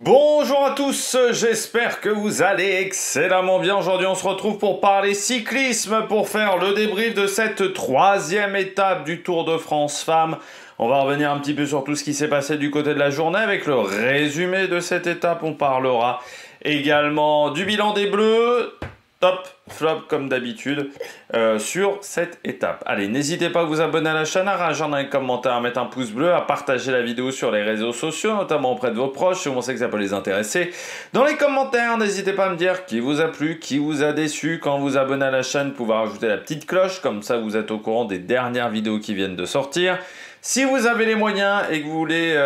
Bonjour à tous, j'espère que vous allez excellemment bien. Aujourd'hui on se retrouve pour parler cyclisme, pour faire le débrief de cette troisième étape du Tour de France Femmes. On va revenir un petit peu sur tout ce qui s'est passé du côté de la journée avec le résumé de cette étape. On parlera également du bilan des Bleus, top, flop comme d'habitude sur cette étape. Allez, n'hésitez pas à vous abonner à la chaîne, à réagir dans les commentaires, à mettre un pouce bleu, à partager la vidéo sur les réseaux sociaux, notamment auprès de vos proches, si vous pensez que ça peut les intéresser. Dans les commentaires, n'hésitez pas à me dire qui vous a plu, qui vous a déçu. Quand vous abonnez à la chaîne, vous pouvez rajouter la petite cloche, comme ça vous êtes au courant des dernières vidéos qui viennent de sortir. Si vous avez les moyens et que vous voulez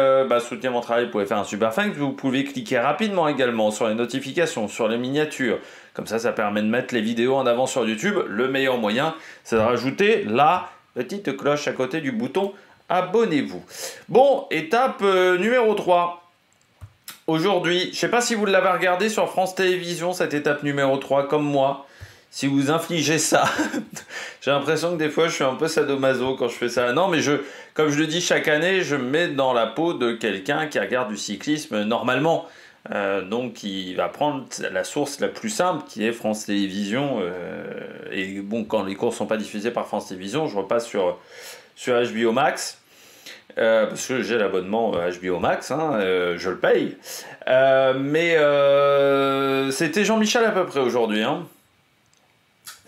soutenir mon travail, vous pouvez faire un super thanks. Vous pouvez cliquer rapidement également sur les notifications, sur les miniatures. Comme ça permet de mettre les vidéos en avant sur YouTube. Le meilleur moyen, c'est de rajouter la petite cloche à côté du bouton abonnez-vous. Bon, étape numéro 3. Aujourd'hui, je ne sais pas si vous l'avez regardé sur France Télévisions, cette étape numéro 3, comme moi. Si vous infligez ça, j'ai l'impression que des fois je suis un peu sadomaso quand je fais ça. Non, mais comme je le dis chaque année, je me mets dans la peau de quelqu'un qui regarde du cyclisme normalement. Donc il va prendre la source la plus simple qui est France Télévisions. Et bon, quand les courses ne sont pas diffusées par France Télévisions, je repasse sur HBO Max. Parce que j'ai l'abonnement HBO Max, je le paye. C'était Jean-Michel à peu près aujourd'hui.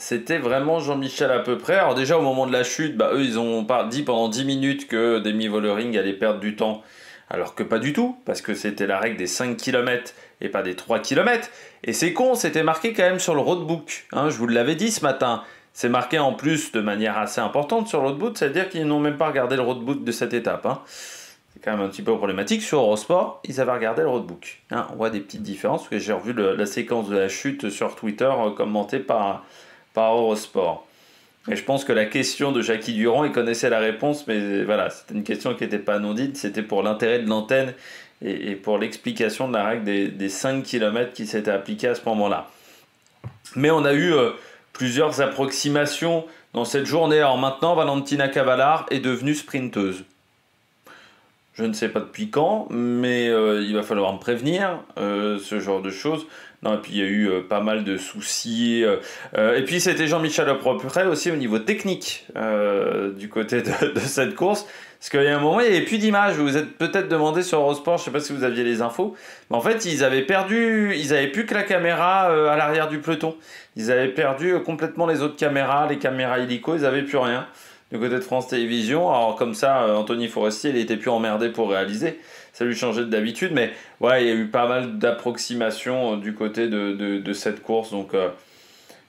C'était vraiment Jean-Michel à peu près. Alors déjà au moment de la chute, eux ils ont dit pendant 10 minutes que Demi Vollering allait perdre du temps. Alors que pas du tout, parce que c'était la règle des 5 km et pas des 3 km. Et c'est con, c'était marqué quand même sur le roadbook. Je vous l'avais dit ce matin. C'est marqué en plus de manière assez importante sur le roadbook, c'est-à-dire qu'ils n'ont même pas regardé le roadbook de cette étape. C'est quand même un petit peu problématique. Sur Eurosport, ils avaient regardé le roadbook. On voit des petites différences, parce que j'ai revu la séquence de la chute sur Twitter commentée par Eurosport. Et je pense que la question de Jackie Durand, il connaissait la réponse, mais voilà, c'était une question qui n'était pas anodine, c'était pour l'intérêt de l'antenne et pour l'explication de la règle des 5 km qui s'était appliquée à ce moment-là. Mais on a eu plusieurs approximations dans cette journée. Alors maintenant, Valentina Cavallard est devenue sprinteuse. Je ne sais pas depuis quand, mais il va falloir me prévenir, ce genre de choses. Non, et puis il y a eu pas mal de soucis. Et puis c'était Jean-Michel Leprel aussi au niveau technique du côté de cette course. Parce qu'il y a un moment, il n'y avait plus d'images. Vous vous êtes peut-être demandé sur Eurosport, je ne sais pas si vous aviez les infos. Mais en fait, ils avaient plus que la caméra à l'arrière du peloton. Ils avaient perdu complètement les autres caméras, les caméras hélico, ils n'avaient plus rien. Du côté de France Télévisions, alors comme ça, Anthony Forestier, il était plus emmerdé pour réaliser. Ça lui changeait d'habitude, mais ouais, il y a eu pas mal d'approximations du côté de cette course. Donc,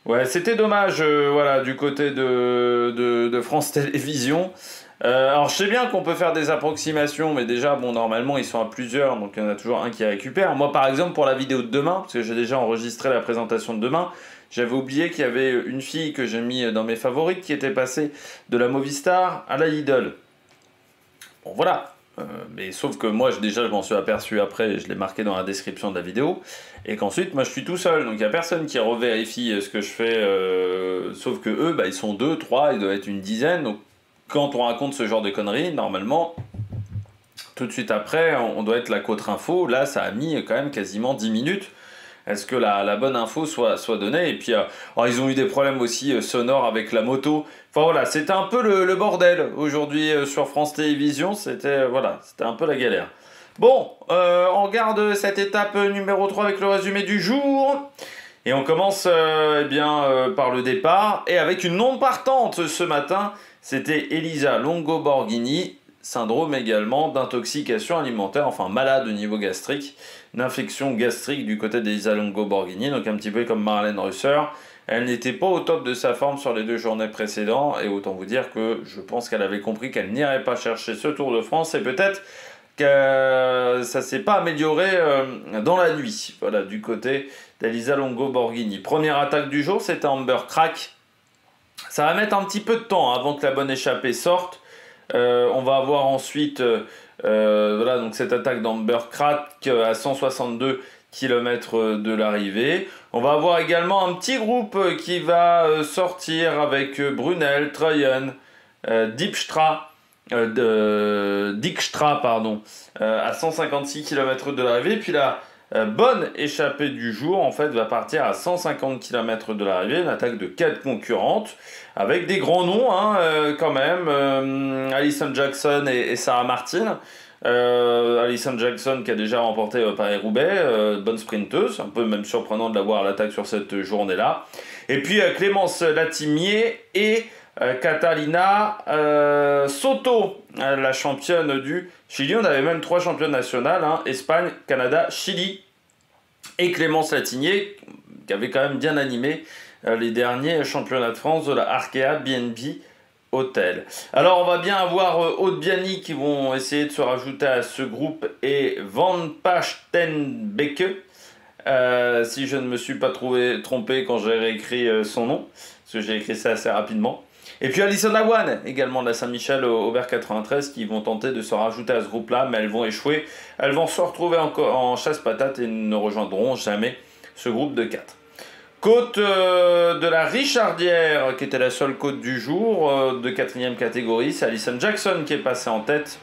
ouais, c'était dommage, voilà, du côté de France Télévisions. Alors, je sais bien qu'on peut faire des approximations, mais déjà, bon, normalement, ils sont à plusieurs, donc il y en a toujours un qui récupère. Moi, par exemple, pour la vidéo de demain, parce que j'ai déjà enregistré la présentation de demain, j'avais oublié qu'il y avait une fille que j'ai mis dans mes favorites qui était passée de la Movistar à la Lidl. Bon, voilà. Mais sauf que moi, je m'en suis aperçu après, je l'ai marqué dans la description de la vidéo, et qu'ensuite, moi, je suis tout seul. Donc, il n'y a personne qui revérifie ce que je fais, sauf que eux, ils sont 2, 3, ils doivent être une dizaine. Donc, quand on raconte ce genre de conneries, normalement, tout de suite après, on doit être la Côte Info. Là, ça a mis quand même quasiment 10 minutes. Est-ce que la bonne info soit donnée? Et puis, alors, ils ont eu des problèmes aussi sonores avec la moto. Enfin voilà, c'était un peu le bordel aujourd'hui sur France Télévisions. C'était un peu la galère. Bon, on regarde cette étape numéro 3 avec le résumé du jour. Et on commence par le départ. Et avec une non partante ce matin, c'était Elisa Longo-Borghini. Syndrome également d'intoxication alimentaire, enfin malade au niveau gastrique, une infection gastrique du côté d'Elisa Longo-Borghini, donc un petit peu comme Marlène Russer. Elle n'était pas au top de sa forme sur les 2 journées précédentes, et autant vous dire que je pense qu'elle avait compris qu'elle n'irait pas chercher ce Tour de France, et peut-être que ça ne s'est pas amélioré dans la nuit, voilà, du côté d'Elisa Longo-Borghini. Première attaque du jour, c'était Amber Crack. Ça va mettre un petit peu de temps avant que la bonne échappée sorte. On va avoir ensuite donc cette attaque d'Amber Crack à 162 km de l'arrivée. On va avoir également un petit groupe qui va sortir avec Brunel, Troyen, Dijkstra, Dijkstra, pardon, à 156 km de l'arrivée. Puis la bonne échappée du jour, en fait, va partir à 150 km de l'arrivée. Une attaque de 4 concurrentes, avec des grands noms, hein, quand même. Alison Jackson et Sarah Martin. Alison Jackson qui a déjà remporté Paris-Roubaix, bonne sprinteuse, un peu même surprenant de la voir à l'attaque sur cette journée-là. Et puis Clémence Latimier et Catalina Soto, la championne du Chili. On avait même 3 championnes nationales, hein, Espagne, Canada, Chili. Et Clémence Latimier, qui avait quand même bien animé les derniers championnats de France de la Arkea BNB Hotel. Alors on va bien avoir Aude Biani qui vont essayer de se rajouter à ce groupe et Van Pachtenbeke, si je ne me suis pas trompé quand j'ai réécrit son nom, parce que j'ai écrit ça assez rapidement. Et puis Alison Awan, également de la Saint-Michel Aubert 93, qui vont tenter de se rajouter à ce groupe-là, mais elles vont échouer. Elles vont se retrouver en chasse-patate et ne rejoindront jamais ce groupe de 4. Côte de la Richardière, qui était la seule côte du jour, de 4e catégorie. C'est Alison Jackson qui est passée en tête,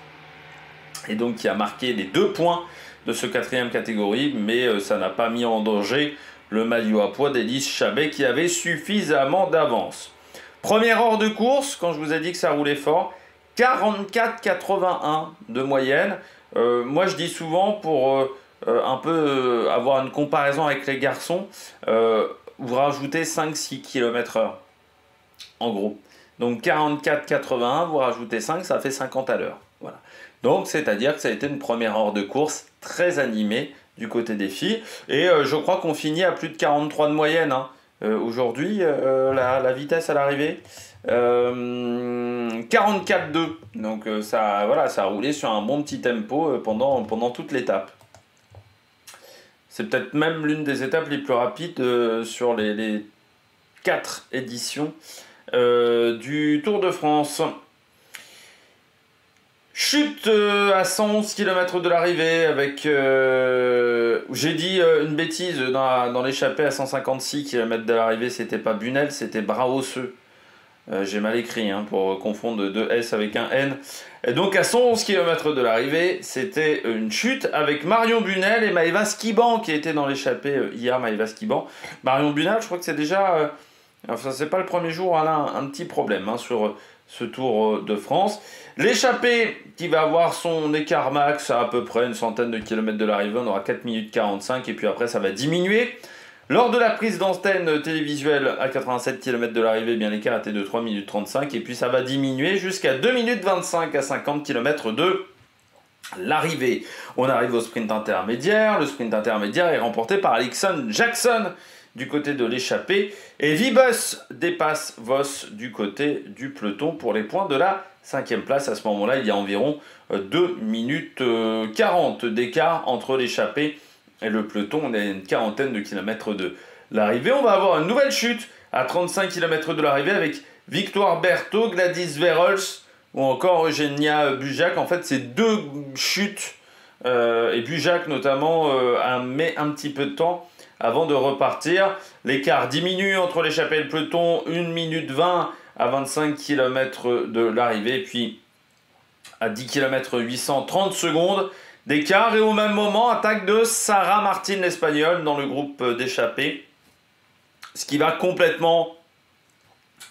et donc qui a marqué les 2 points de ce 4e catégorie, mais ça n'a pas mis en danger le maillot à poids d'Élise Chabet, qui avait suffisamment d'avance. Première heure de course, quand je vous ai dit que ça roulait fort, 44,81 de moyenne. Moi je dis souvent, pour un peu avoir une comparaison avec les garçons, vous rajoutez 5-6 km/h, en gros. Donc 44,81, vous rajoutez 5, ça fait 50 à l'heure. Voilà. Donc c'est-à-dire que ça a été une première heure de course très animée du côté des filles. Et je crois qu'on finit à plus de 43 de moyenne, hein. Aujourd'hui, la vitesse à l'arrivée, 44,2. Donc ça, voilà, ça a roulé sur un bon petit tempo pendant toute l'étape. C'est peut-être même l'une des étapes les plus rapides sur les 4 éditions du Tour de France. Chute à 111 km de l'arrivée avec... j'ai dit une bêtise dans l'échappée à 156 km de l'arrivée, c'était pas Bunel, c'était Braosseux. J'ai mal écrit hein, pour confondre 2 S avec un N. Et donc à 111 km de l'arrivée, c'était une chute avec Marion Bunel et Maëva Skiban qui était dans l'échappée hier, Maëva Skiban. Marion Bunel, je crois que c'est déjà... enfin, c'est pas le premier jour, elle a un petit problème hein, sur ce Tour de France. L'échappée qui va avoir son écart max à peu près une centaine de kilomètres de l'arrivée, on aura 4 minutes 45 et puis après ça va diminuer. Lors de la prise d'antenne télévisuelle à 87 km de l'arrivée, bien l'écart était de 3 minutes 35 et puis ça va diminuer jusqu'à 2 minutes 25 à 50 km de l'arrivée. On arrive au sprint intermédiaire. Le sprint intermédiaire est remporté par Alison Jackson du côté de l'échappée et Vibus dépasse Voss du côté du peloton pour les points de la 5e place. À ce moment-là, il y a environ 2 minutes 40 d'écart entre l'échappée et le peloton. On est à une quarantaine de kilomètres de l'arrivée. On va avoir une nouvelle chute à 35 km de l'arrivée avec Victoire Berthaud, Gladys Verhulst ou encore Eugenia Bujac. En fait, c'est 2 chutes et Bujac notamment met un petit peu de temps avant de repartir. L'écart diminue entre l'échappée et le peloton, 1 minute 20 à 25 km de l'arrivée, puis à 10 km 830 secondes d'écart. Et au même moment, attaque de Sarah Martin, l'Espagnole, dans le groupe d'échappée, ce qui va complètement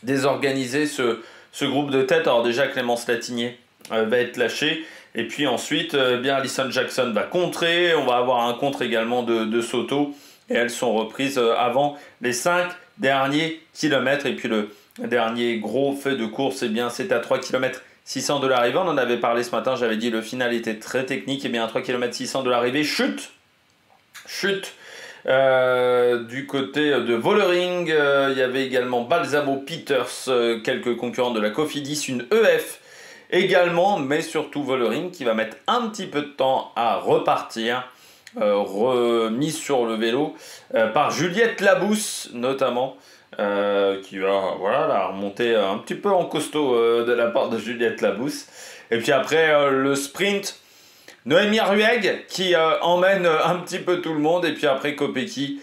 désorganiser ce groupe de tête. Alors déjà, Clémence Latimier va être lâchée, et puis ensuite, bien Alison Jackson va contrer. On va avoir un contre également de Soto, et elles sont reprises avant les 5 derniers kilomètres. Et puis le dernier gros fait de course, eh bien c'est à 3 km 600 de l'arrivée. On en avait parlé ce matin, j'avais dit le final était très technique. Et bien à 3 km 600 de l'arrivée, chute du côté de Vollering. Il y avait également Balsamo Peters, quelques concurrents de la Cofidis, une EF également, mais surtout Vollering qui va mettre un petit peu de temps à repartir. Remise sur le vélo par Juliette Labousse notamment, qui va la remonter un petit peu en costaud de la part de Juliette Labousse. Et puis après le sprint, Noémie Rueg qui emmène un petit peu tout le monde, et puis après Kopecky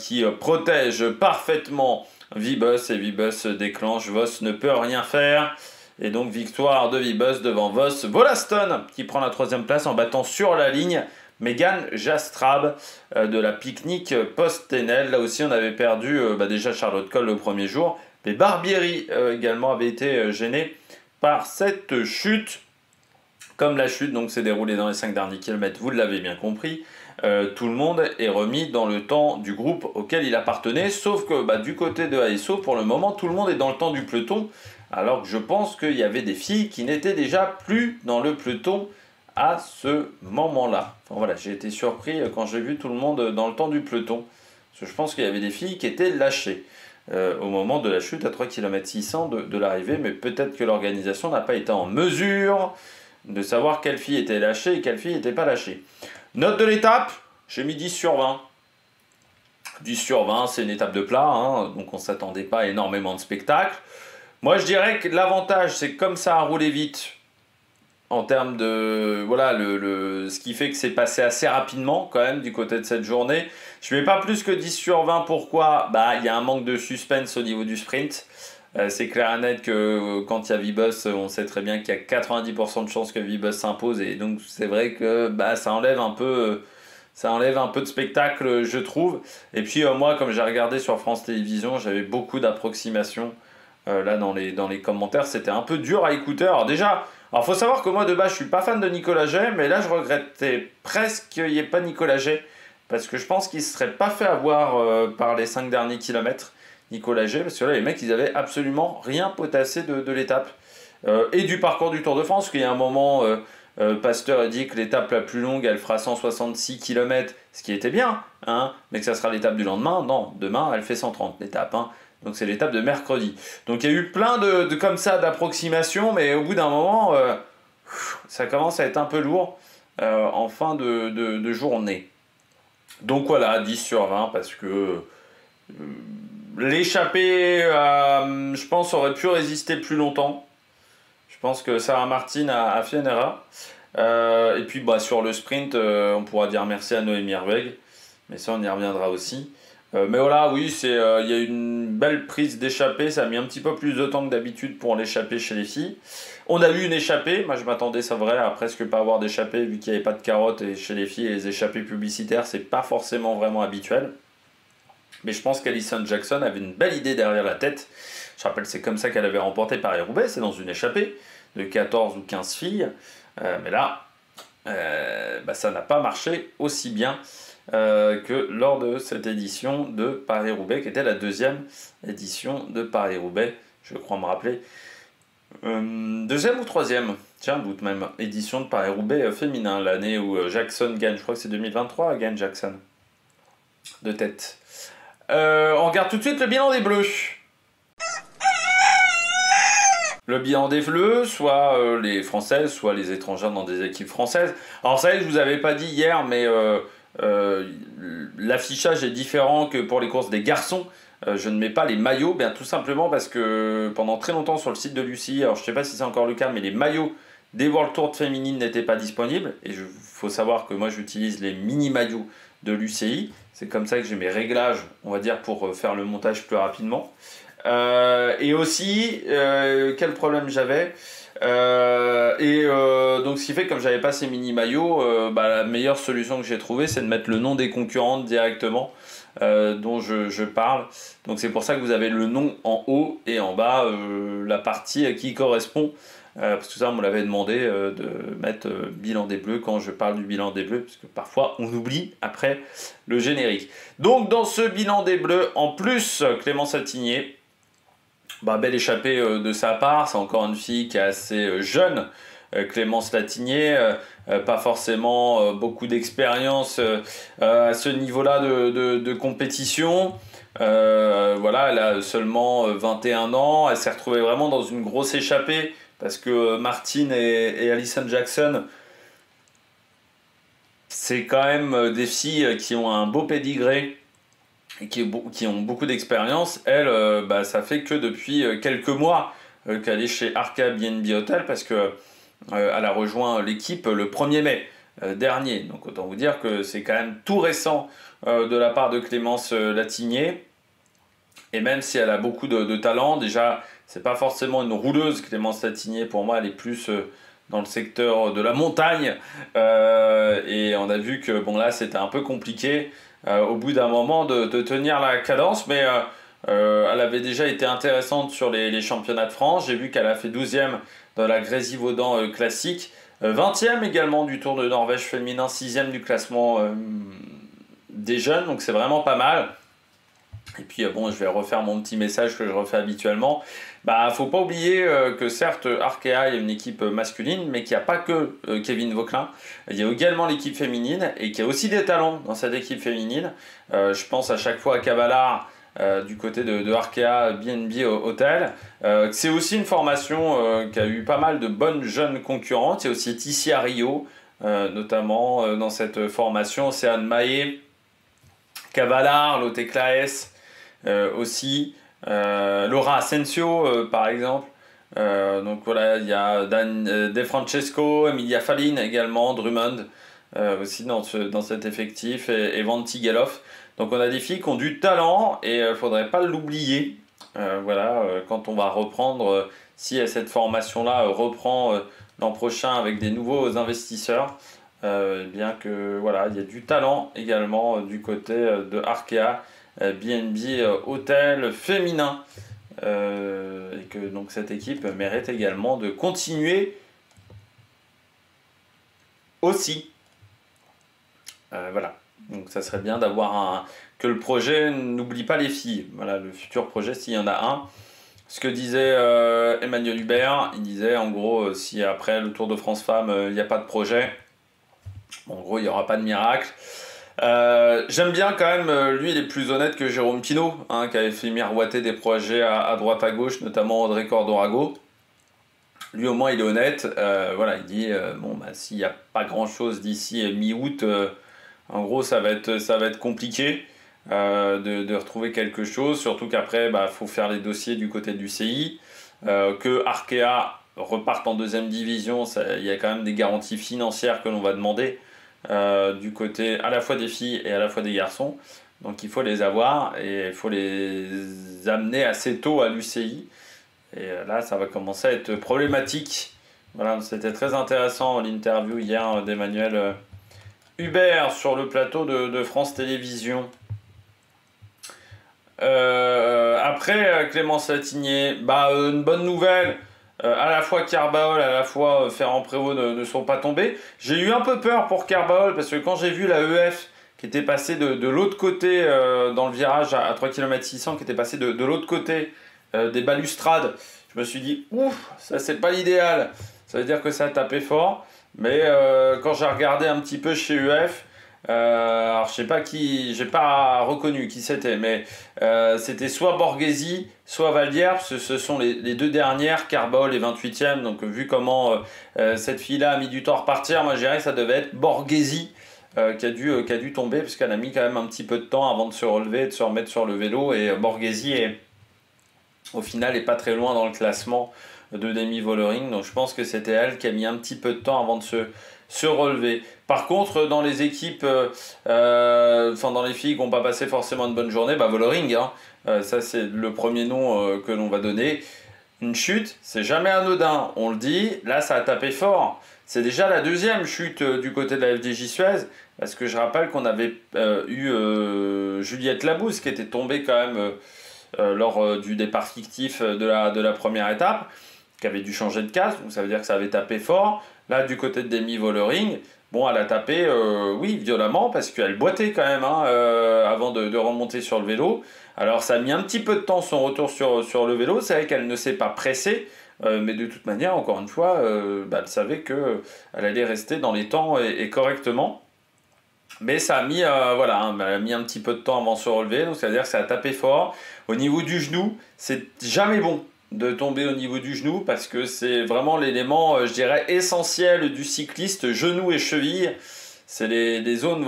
qui protège parfaitement Vibus, et Vibus déclenche. Voss ne peut rien faire. Et donc victoire de Vibus devant Vos Volaston qui prend la 3e place en battant sur la ligne Megan Jastrab de la Picnic Post-Tenel. Là aussi on avait perdu déjà Charlotte Cole le premier jour. Mais Barbieri également avait été gêné par cette chute. Comme la chute donc s'est déroulée dans les 5 derniers kilomètres, vous l'avez bien compris, tout le monde est remis dans le temps du groupe auquel il appartenait, sauf que du côté de ASO, pour le moment, tout le monde est dans le temps du peloton, alors que je pense qu'il y avait des filles qui n'étaient déjà plus dans le peloton à ce moment-là. Enfin voilà, j'ai été surpris quand j'ai vu tout le monde dans le temps du peloton, parce que je pense qu'il y avait des filles qui étaient lâchées au moment de la chute à 3 km 600 de l'arrivée, mais peut-être que l'organisation n'a pas été en mesure de savoir quelle fille était lâchée et quelle fille n'était pas lâchée. Note de l'étape, j'ai mis 10 sur 20. 10 sur 20, c'est une étape de plat, hein, donc on ne s'attendait pas à énormément de spectacle. Moi, je dirais que l'avantage, c'est que comme ça a roulé vite, en termes de... Voilà, ce qui fait que c'est passé assez rapidement, quand même, du côté de cette journée. Je ne mets pas plus que 10 sur 20, pourquoi ? Il y a un manque de suspense au niveau du sprint. C'est clair et net que quand il y a Vibus, on sait très bien qu'il y a 90% de chances que Vibus s'impose. Et donc, c'est vrai que ça enlève un peu de spectacle, je trouve. Et puis, moi, comme j'ai regardé sur France Télévisions, j'avais beaucoup d'approximations. Là, dans les commentaires, c'était un peu dur à écouter. Alors déjà, faut savoir que moi, de base, je suis pas fan de Nicolas Jay. Mais là, je regrettais presque qu'il n'y ait pas Nicolas Jay. Parce que je pense qu'il ne se serait pas fait avoir par les 5 derniers kilomètres. Nicolas Jay, parce que là, les mecs, ils avaient absolument rien potassé de l'étape. Et du parcours du Tour de France, qu'il y a un moment, Pasteur a dit que l'étape la plus longue, elle fera 166 km, ce qui était bien, hein, mais que ça sera l'étape du lendemain. Non, demain, elle fait 130 l'étape. Hein. Donc c'est l'étape de mercredi. Donc il y a eu plein de comme ça d'approximations, mais au bout d'un moment, ça commence à être un peu lourd en fin de journée. Donc voilà, 10 sur 20, parce que... l'échappée, je pense, aurait pu résister plus longtemps. Je pense que Sarah Martin a fait une erreur. Et puis sur le sprint, on pourra dire merci à Noémie Herweg. Mais ça, on y reviendra aussi. Mais voilà, oui, il y a une belle prise d'échappée. Ça a mis un petit peu plus de temps que d'habitude pour l'échappée chez les filles. On a eu une échappée. Moi, je m'attendais, c'est vrai, à presque pas avoir d'échappée vu qu'il n'y avait pas de carottes. Et chez les filles, les échappées publicitaires, c'est pas forcément vraiment habituel. Mais je pense qu'Alison Jackson avait une belle idée derrière la tête. Je rappelle, c'est comme ça qu'elle avait remporté Paris-Roubaix, c'est dans une échappée de 14 ou 15 filles. Mais là, ça n'a pas marché aussi bien que lors de cette édition de Paris-Roubaix, qui était la 2e édition de Paris-Roubaix, je crois me rappeler. 2e ou 3e, tiens, un doute même, édition de Paris-Roubaix féminin, l'année où Jackson gagne, je crois que c'est 2023, gagne Jackson, de tête. On regarde tout de suite le bilan des Bleus. Le bilan des Bleus, soit les Françaises, soit les étrangères dans des équipes françaises. Alors ça y est, je vous avais pas dit hier, mais l'affichage est différent que pour les courses des garçons. Je ne mets pas les maillots, bien tout simplement parce que pendant très longtemps sur le site de l'UCI, alors je ne sais pas si c'est encore le cas, mais les maillots des World Tour féminines n'étaient pas disponibles. Et il faut savoir que moi j'utilise les mini maillots de l'UCI. C'est comme ça que j'ai mes réglages, on va dire, pour faire le montage plus rapidement. Et aussi, quel problème j'avais donc ce qui fait que comme j'avais pas ces mini maillots, la meilleure solution que j'ai trouvée, c'est de mettre le nom des concurrentes directement dont je parle. Donc c'est pour ça que vous avez le nom en haut et en bas la partie qui correspond. Parce que ça, on me l'avait demandé de mettre bilan des Bleus quand je parle du bilan des Bleus, parce que parfois on oublie après le générique. Donc dans ce bilan des Bleus, en plus Clémence Attigné, belle échappée de sa part, c'est encore une fille qui est assez jeune, Clémence Latinier, pas forcément beaucoup d'expérience à ce niveau-là de compétition. Voilà, elle a seulement 21 ans, elle s'est retrouvée vraiment dans une grosse échappée. Parce que Martine et Alison Jackson, c'est quand même des filles qui ont un beau pédigré et qui ont beaucoup d'expérience. Elle, ça fait que depuis quelques mois qu'elle est chez Arca BNB Hotel parce qu'elle a rejoint l'équipe le 1er mai dernier. Donc autant vous dire que c'est quand même tout récent de la part de Clémence Latinier. Et même si elle a beaucoup de talent, déjà c'est pas forcément une rouleuse, Clémence Latinier. Pour moi, elle est plus dans le secteur de la montagne. Et on a vu que bon là, c'était un peu compliqué au bout d'un moment de tenir la cadence, mais elle avait déjà été intéressante sur les championnats de France. J'ai vu qu'elle a fait 12e dans la Grésivaudan classique, 20e également du Tour de Norvège féminin, 6e du classement des jeunes, donc c'est vraiment pas mal. Et puis bon, je vais refaire mon petit message que je refais habituellement. Bah, faut pas oublier que certes Arkea est une équipe masculine, mais qu'il n'y a pas que Kevin Vauquelin. Il y a également l'équipe féminine et qu'il y a aussi des talents dans cette équipe féminine. Je pense à chaque fois à Cavallard du côté de Arkea BNB Hotel. C'est aussi une formation qui a eu pas mal de bonnes jeunes concurrentes. Il y a aussi Tissia Rio, notamment dans cette formation. C'est Anne Mahé, Cavallard, Lotte Claes aussi. Laura Asensio par exemple. Donc voilà, il y a De Francesco, Emilia Faline également, Drummond aussi dans cet effectif, et Van Tigeloff. Donc on a des filles qui ont du talent et il ne faudrait pas l'oublier. Quand on va reprendre, si cette formation-là reprend l'an prochain avec des nouveaux investisseurs, bien que voilà, il y a du talent également du côté de Arkea BNB Hotel féminin, et que donc cette équipe mérite également de continuer aussi. Voilà, donc ça serait bien d'avoir que le projet n'oublie pas les filles. Voilà, le futur projet, s'il y en a un. Ce que disait Emmanuel Hubert, il disait en gros, si après le Tour de France Femmes, il n'y a pas de projet, en gros, il n'y aura pas de miracle. J'aime bien quand même, lui il est plus honnête que Jérôme Pinault, qui avait fait miroiter des projets à droite à gauche, notamment Audrey Cordorago. Lui au moins il est honnête, il dit s'il n'y a pas grand chose d'ici mi-août, en gros ça va être compliqué de retrouver quelque chose, surtout qu'après faut faire les dossiers du côté du CI, que Arkea reparte en deuxième division, il y a quand même des garanties financières que l'on va demander du côté à la fois des filles et à la fois des garçons, donc il faut les avoir et il faut les amener assez tôt à l'UCI, et là ça va commencer à être problématique. Voilà, c'était très intéressant l'interview hier d'Emmanuel Hubert sur le plateau de France Télévisions. Après Clémence Latinier, une bonne nouvelle. À la fois Carbaol, à la fois Ferrand-Prévot ne sont pas tombés. J'ai eu un peu peur pour Carbaol parce que quand j'ai vu la EF qui était passée de l'autre côté dans le virage à 3 km 600, qui était passée de l'autre côté des balustrades, je me suis dit ouf, ça c'est pas l'idéal. Ça veut dire que ça a tapé fort. Mais quand j'ai regardé un petit peu chez EF, alors je sais pas qui, j'ai pas reconnu qui c'était, mais c'était soit Borghesi, soit Valdière, parce que ce sont les deux dernières, Carbaol et 28e, donc vu comment cette fille-là a mis du temps à repartir, moi je dirais que ça devait être Borghesi qui a dû tomber, parce qu'elle a mis quand même un petit peu de temps avant de se relever, de se remettre sur le vélo, et Borghesi au final est pas très loin dans le classement de Demi Vollering, donc je pense que c'était elle qui a mis un petit peu de temps avant de se relever. Par contre, dans les équipes, dans les filles qui n'ont pas passé forcément une bonne journée, Vollering, ça c'est le premier nom que l'on va donner. Une chute, c'est jamais anodin, on le dit, là ça a tapé fort. C'est déjà la deuxième chute du côté de la FDJ Suez, parce que je rappelle qu'on avait eu Juliette Labousse qui était tombée quand même lors du départ fictif de la première étape, qui avait dû changer de casque, donc ça veut dire que ça avait tapé fort. Là, du côté de Demi Vollering, elle a tapé, oui, violemment, parce qu'elle boitait quand même avant de remonter sur le vélo. Alors, ça a mis un petit peu de temps son retour sur le vélo. C'est vrai qu'elle ne s'est pas pressée, mais de toute manière, encore une fois, elle savait qu'elle allait rester dans les temps et correctement. Mais ça a mis, elle a mis un petit peu de temps avant de se relever, donc ça veut dire que ça a tapé fort. Au niveau du genou, c'est jamais bon de tomber au niveau du genou, parce que c'est vraiment l'élément, je dirais, essentiel du cycliste, genou et cheville. C'est les zones,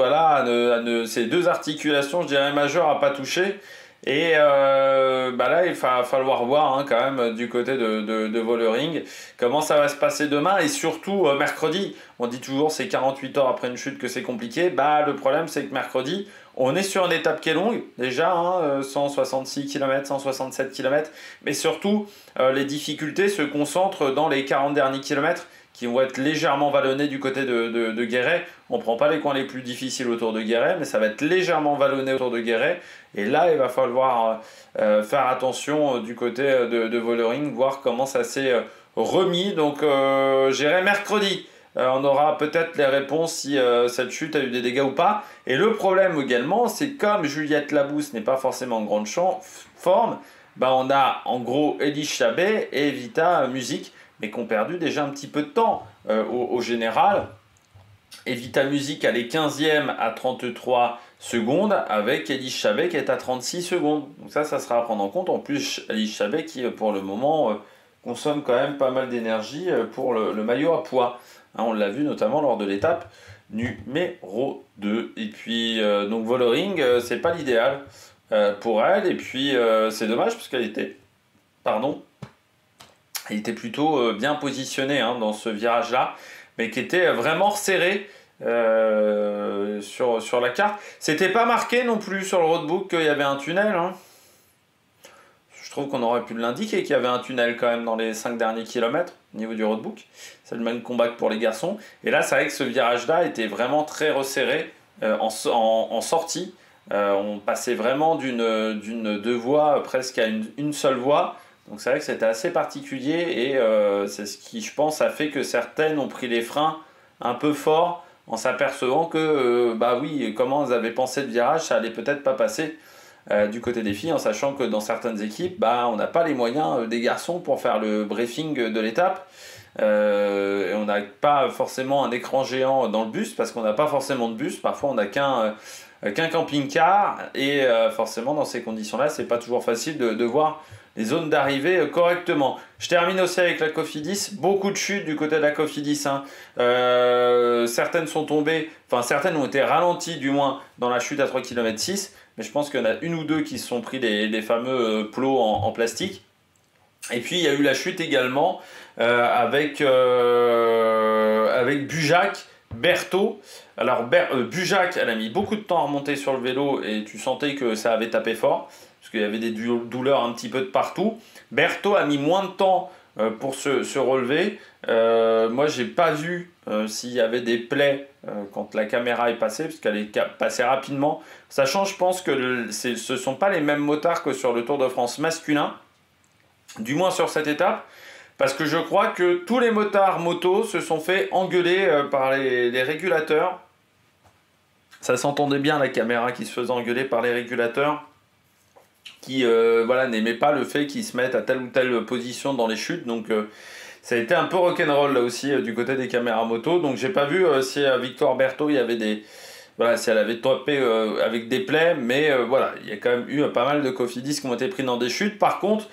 ces deux articulations, je dirais, majeures à pas toucher. Et là, il va falloir voir quand même du côté de Vollering comment ça va se passer demain et surtout mercredi. On dit toujours c'est 48 heures après une chute que c'est compliqué. Le problème c'est que mercredi, on est sur une étape qui est longue déjà, 166 km, 167 km. Mais surtout, les difficultés se concentrent dans les 40 derniers kilomètres qui vont être légèrement vallonnés du côté de Guéret. On ne prend pas les coins les plus difficiles autour de Guéret, mais ça va être légèrement vallonné autour de Guéret. Et là, il va falloir faire attention du côté de Vollering, voir comment ça s'est remis. Donc, j'irai mercredi. On aura peut-être les réponses si cette chute a eu des dégâts ou pas. Et le problème également, c'est comme Juliette Labousse n'est pas forcément en grande forme, on a en gros Elie Chabet et Vita Music, mais qui ont perdu déjà un petit peu de temps au général. Evita Music, elle est 15e à 33 secondes, avec Elie Chabet qui est à 36 secondes. Donc ça sera à prendre en compte. En plus, Elie Chabet qui, pour le moment, consomme quand même pas mal d'énergie pour le maillot à poids. On l'a vu notamment lors de l'étape numéro 2. Et puis, donc Vollering, c'est pas l'idéal pour elle. Et puis, c'est dommage parce qu'elle était... Elle était plutôt bien positionnée dans ce virage-là, mais qui était vraiment resserré sur la carte. C'était pas marqué non plus sur le roadbook qu'il y avait un tunnel. Je trouve qu'on aurait pu l'indiquer qu'il y avait un tunnel quand même dans les 5 derniers kilomètres au niveau du roadbook. C'est le même combat que pour les garçons. Et là, c'est vrai que ce virage-là était vraiment très resserré en sortie. On passait vraiment d'une deux voies presque à une seule voie. Donc c'est vrai que c'était assez particulier et c'est ce qui, je pense, a fait que certaines ont pris les freins un peu fort en s'apercevant que, comment elles avaient pensé le virage, ça allait peut-être pas passer du côté des filles, en sachant que dans certaines équipes, on n'a pas les moyens des garçons pour faire le briefing de l'étape. Et on n'a pas forcément un écran géant dans le bus, parce qu'on n'a pas forcément de bus, parfois on n'a qu'un camping-car, et forcément dans ces conditions-là, c'est pas toujours facile de voir les zones d'arrivée correctement. Je termine aussi avec la Cofidis. Beaucoup de chutes du côté de la Cofidis. Certaines sont tombées, certaines ont été ralenties du moins dans la chute à 3,6 km. Mais je pense qu'il y en a une ou deux qui se sont pris les fameux plots en plastique. Et puis il y a eu la chute également avec Bujac, Berthaud. Alors Bujac, elle a mis beaucoup de temps à remonter sur le vélo et tu sentais que ça avait tapé fort, parce qu'il y avait des douleurs un petit peu de partout. Berthaud a mis moins de temps pour se relever. Moi, j'ai pas vu s'il y avait des plaies quand la caméra est passée, parce qu'elle est passée rapidement. Sachant, je pense que ce ne sont pas les mêmes motards que sur le Tour de France masculin, du moins sur cette étape, parce que je crois que tous les motards moto se sont fait engueuler par les régulateurs. Ça s'entendait bien, la caméra qui se faisait engueuler par les régulateurs, qui n'aimaient pas le fait qu'ils se mettent à telle ou telle position dans les chutes. Donc ça a été un peu rock'n'roll là aussi du côté des caméras moto. Donc j'ai pas vu si Victoire Berthaud, il y avait des... si elle avait topé avec des plaies, mais il y a quand même eu pas mal de Cofidis qui ont été pris dans des chutes. Par contre,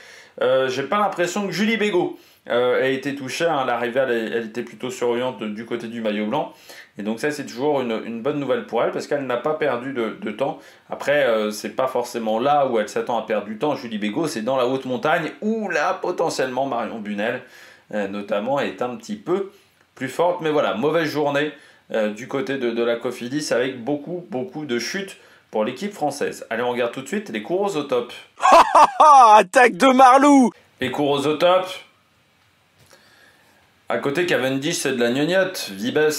j'ai pas l'impression que Julie Bégaud a été touchée. À l'arrivée, elle était plutôt souriante du côté du maillot blanc. Et donc ça, c'est toujours une bonne nouvelle pour elle, parce qu'elle n'a pas perdu de temps. Après, c'est pas forcément là où elle s'attend à perdre du temps, Julie Bégaud, c'est dans la haute montagne, où là, potentiellement, Marion Bunel, notamment, est un petit peu plus forte. Mais voilà, mauvaise journée du côté de la Cofidis, avec beaucoup de chutes pour l'équipe française. Allez, on regarde tout de suite les coureuses au top. Attaque de Marlou. Les coureuses au top. À côté, Cavendish, c'est de la gnognotte. Vibes,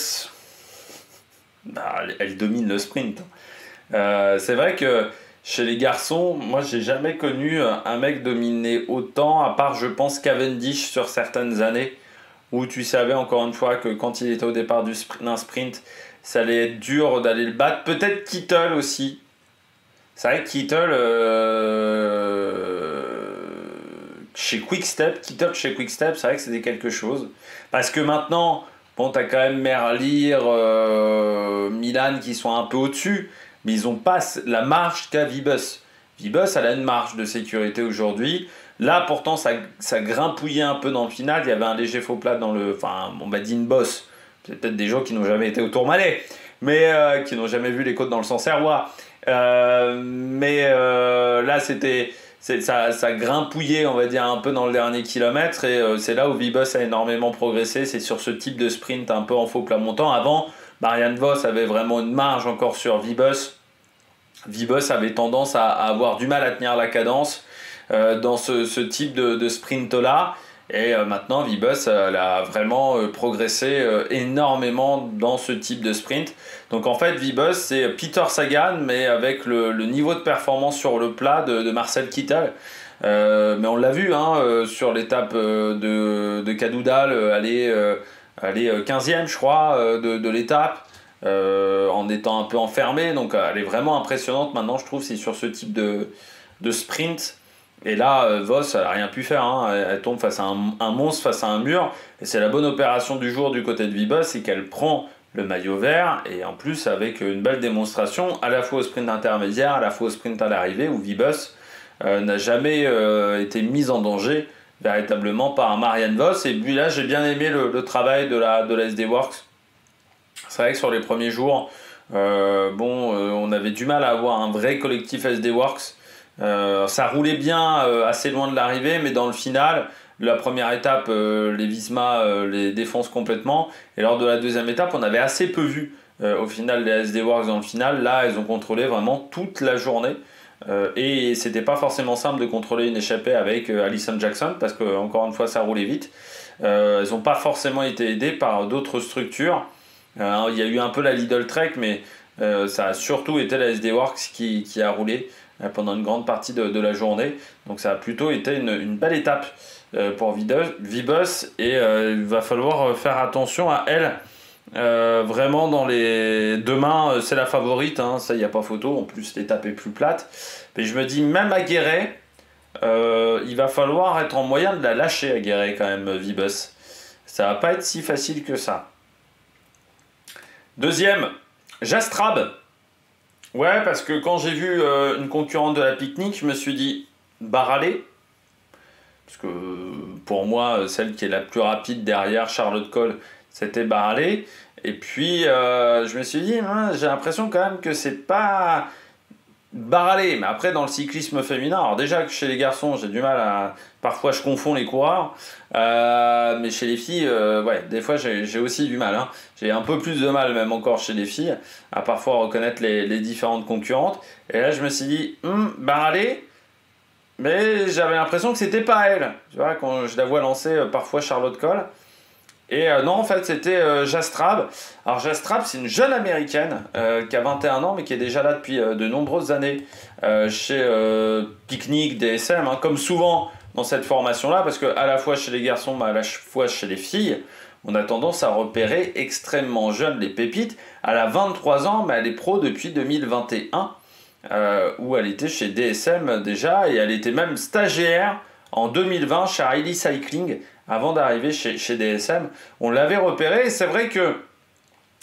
elle domine le sprint. C'est vrai que chez les garçons, moi, j'ai jamais connu un mec dominer autant, à part, je pense, Cavendish sur certaines années, où tu savais encore une fois que quand il était au départ d'un sprint, ça allait être dur d'aller le battre. Peut-être Kittel aussi. C'est vrai que Kittel chez Quick-Step, c'est vrai que c'était quelque chose. Parce que maintenant, bon, t'as quand même Merlier, Milan qui sont un peu au-dessus, mais ils n'ont pas la marge qu'a Vibes. Vibes, elle a une marge de sécurité aujourd'hui. Là, pourtant, ça grimpouillait un peu dans le final. Il y avait un léger faux plat dans le... Enfin, on m'a dit une bosse. C'est peut-être des gens qui n'ont jamais été au Tourmalet. mais qui n'ont jamais vu les côtes dans le Sancerrois. Là, ça grimpouillait, on va dire, un peu dans le dernier kilomètre, et c'est là où Vibos a énormément progressé. C'est sur ce type de sprint un peu en faux plat montant. Avant, Marianne Vos avait vraiment une marge encore sur Vibos. Vibos avait tendance à avoir du mal à tenir la cadence dans ce type de sprint-là. Et maintenant, Vibos a vraiment progressé énormément dans ce type de sprint. Donc en fait, Vibos, c'est Peter Sagan, mais avec le niveau de performance sur le plat de Marcel Kittel. Mais on l'a vu sur l'étape de Cadoudal, aller 15e, je crois, de l'étape. En étant un peu enfermée, donc elle est vraiment impressionnante maintenant, je trouve, c'est sur ce type de sprint. Et là, Vos, elle n'a rien pu faire, elle tombe face à un monstre, face à un mur, et c'est la bonne opération du jour du côté de Vibos, c'est qu'elle prend le maillot vert, et en plus avec une belle démonstration, à la fois au sprint intermédiaire, à la fois au sprint à l'arrivée, où Vibos n'a jamais été mise en danger véritablement par Marianne Vos. Et puis là, j'ai bien aimé le travail de la SD Works. C'est vrai que sur les premiers jours, on avait du mal à avoir un vrai collectif SD Works. Ça roulait bien assez loin de l'arrivée, mais dans le final, la première étape, les Visma les défoncent complètement. Et lors de la deuxième étape, on avait assez peu vu au final les SD Works dans le final. Là, elles ont contrôlé vraiment toute la journée. Et c'était pas forcément simple de contrôler une échappée avec Alison Jackson, parce que encore une fois, ça roulait vite. Elles n'ont pas forcément été aidées par d'autres structures. Il y a eu un peu la Lidl Trek, mais ça a surtout été la SD Works qui a roulé pendant une grande partie de la journée. Donc ça a plutôt été une belle étape pour Vibos, et il va falloir faire attention à elle. Vraiment demain, c'est la favorite, ça il n'y a pas photo, en plus l'étape est plus plate. Mais je me dis, même à Guéret, il va falloir être en moyen de la lâcher à Guéret quand même, Vibos. Ça va pas être si facile que ça. Deuxième, Jastrab. Ouais, parce que quand j'ai vu une concurrente de la Picnic, je me suis dit, Baralé, parce que pour moi, celle qui est la plus rapide derrière Charlotte Cole, c'était Baralé. Et puis, je me suis dit, j'ai l'impression quand même que c'est pas Baralé. Mais après, dans le cyclisme féminin, alors déjà que chez les garçons, j'ai du mal à... Parfois, je confonds les coureurs. Mais chez les filles, des fois, j'ai aussi du mal. J'ai un peu plus de mal, même encore chez les filles, à parfois reconnaître les différentes concurrentes. Et là, je me suis dit, Baralé, mais j'avais l'impression que c'était pas elle. Tu vois, quand je la vois lancer parfois Charlotte Cole. Et non, en fait, c'était Jastrab. Alors, Jastrab, c'est une jeune américaine qui a 21 ans, mais qui est déjà là depuis de nombreuses années chez Picnic, DSM, comme souvent dans cette formation-là, parce qu'à la fois chez les garçons, mais à la fois chez les filles, on a tendance à repérer extrêmement jeune les pépites. Elle a 23 ans, mais elle est pro depuis 2021, où elle était chez DSM déjà, et elle était même stagiaire en 2020 chez Riley Cycling, avant d'arriver chez DSM. On l'avait repérée, et c'est vrai que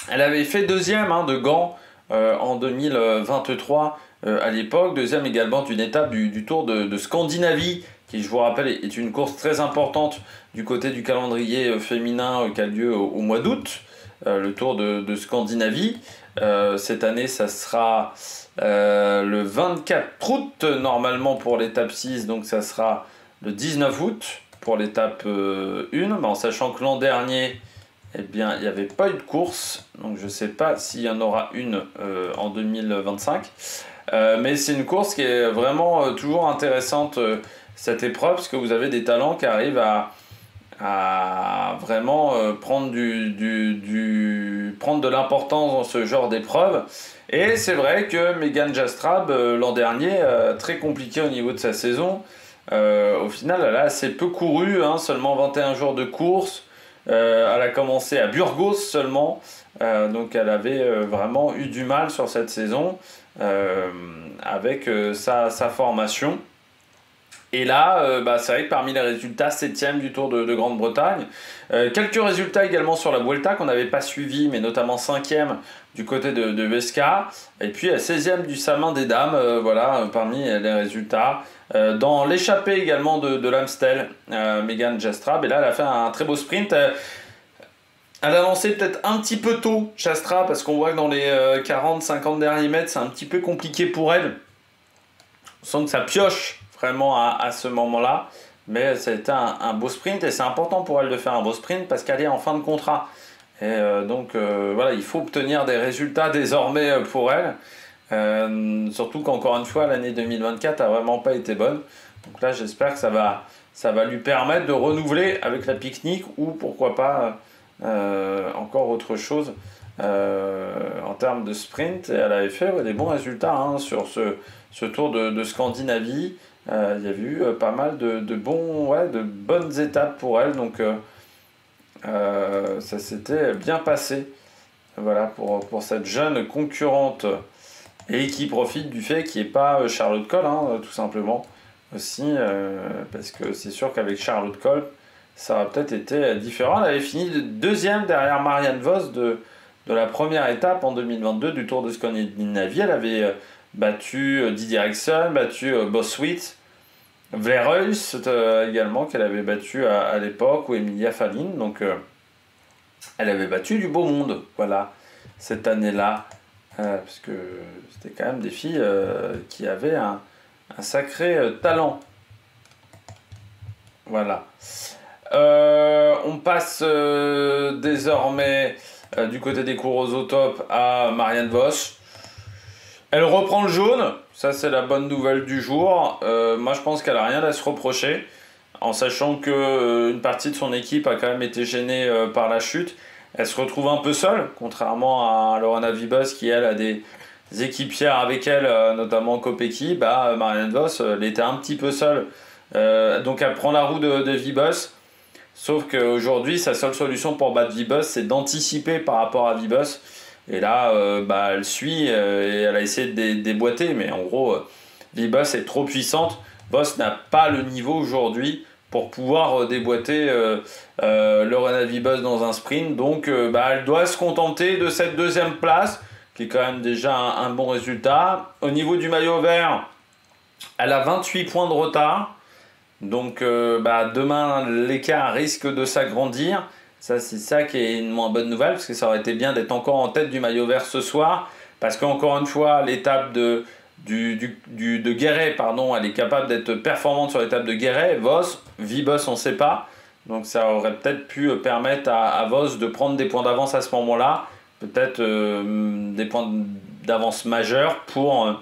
elle avait fait deuxième de Gand en 2023 à l'époque, deuxième également d'une étape du Tour de Scandinavie, qui, je vous rappelle, est une course très importante du côté du calendrier féminin qui a lieu au mois d'août, le Tour de Scandinavie. Cette année, ça sera le 24 août normalement pour l'étape 6, donc ça sera le 19 août pour l'étape 1, en sachant que l'an dernier, eh bien, il n'y avait pas eu de course, donc je ne sais pas s'il y en aura une en 2025. Mais c'est une course qui est vraiment toujours intéressante, cette épreuve, parce que vous avez des talents qui arrivent à vraiment prendre prendre de l'importance dans ce genre d'épreuve. Et c'est vrai que Megan Jastrab, l'an dernier, très compliqué au niveau de sa saison. Au final, elle a assez peu couru, seulement 21 jours de course. Elle a commencé à Burgos seulement, donc elle avait vraiment eu du mal sur cette saison avec sa formation. Et là, c'est vrai que parmi les résultats, 7e du Tour de Grande-Bretagne. Quelques résultats également sur la Vuelta qu'on n'avait pas suivi, mais notamment 5e du côté de Vesca. Et puis 16e du Salmin des Dames, parmi les résultats. Dans l'échappée également de l'Amstel, Megan Jastrab. Et là, elle a fait un très beau sprint. Elle a lancé peut-être un petit peu tôt, Shastra, parce qu'on voit que dans les 40-50 derniers mètres, c'est un petit peu compliqué pour elle. On sent que ça pioche vraiment à ce moment-là. Mais ça a été un beau sprint et c'est important pour elle de faire un beau sprint parce qu'elle est en fin de contrat. Et donc voilà, il faut obtenir des résultats désormais pour elle. Surtout qu'encore une fois, l'année 2024 n'a vraiment pas été bonne. Donc là, j'espère que ça va lui permettre de renouveler avec la Picnic ou pourquoi pas encore autre chose en termes de sprint. Et elle avait fait des bons résultats sur ce tour de Scandinavie. Il y a eu pas mal de bonnes étapes pour elle. Donc ça s'était bien passé. Voilà, pour cette jeune concurrente et qui profite du fait qu'il n'y ait pas Charlotte Cole, tout simplement, aussi, parce que c'est sûr qu'avec Charlotte Cole, ça aurait peut-être été différent. Elle avait fini deuxième derrière Marianne Vos de la première étape en 2022 du Tour de Scandinavie. Elle avait battu Didier Eriksson, battu Boswit, Vlereus également, qu'elle avait battu à l'époque, ou Emilia Fahlin. Donc elle avait battu du beau monde, voilà, cette année-là. Parce que c'était quand même des filles qui avaient un sacré talent. Voilà. On passe désormais du côté des coureuses au top à Marianne Vos. Elle reprend le jaune, ça c'est la bonne nouvelle du jour. Moi je pense qu'elle n'a rien à se reprocher, en sachant qu'une partie de son équipe a quand même été gênée par la chute. Elle se retrouve un peu seule, contrairement à Lorena Wiebes qui elle a des équipières avec elle, notamment Kopecky. Marianne Vos, elle était un petit peu seule. Donc elle prend la roue de Wiebes. Sauf qu'aujourd'hui, sa seule solution pour battre Wiebes, c'est d'anticiper par rapport à Wiebes. Et là, elle suit et elle a essayé de déboîter. Mais en gros, Wiebes est trop puissante. Vos n'a pas le niveau aujourd'hui pour pouvoir déboîter Lorena Wiebes dans un sprint. Donc elle doit se contenter de cette deuxième place, qui est quand même déjà un bon résultat. Au niveau du maillot vert, elle a 28 points de retard. Donc demain, l'écart risque de s'agrandir. Ça, c'est ça qui est une moins bonne nouvelle, parce que ça aurait été bien d'être encore en tête du maillot vert ce soir. Parce qu'encore une fois, l'étape de Guéret, elle est capable d'être performante sur l'étape de Guéret. Wiebes, on ne sait pas. Donc ça aurait peut-être pu permettre à Vos de prendre des points d'avance à ce moment-là. Peut-être des points d'avance majeurs pour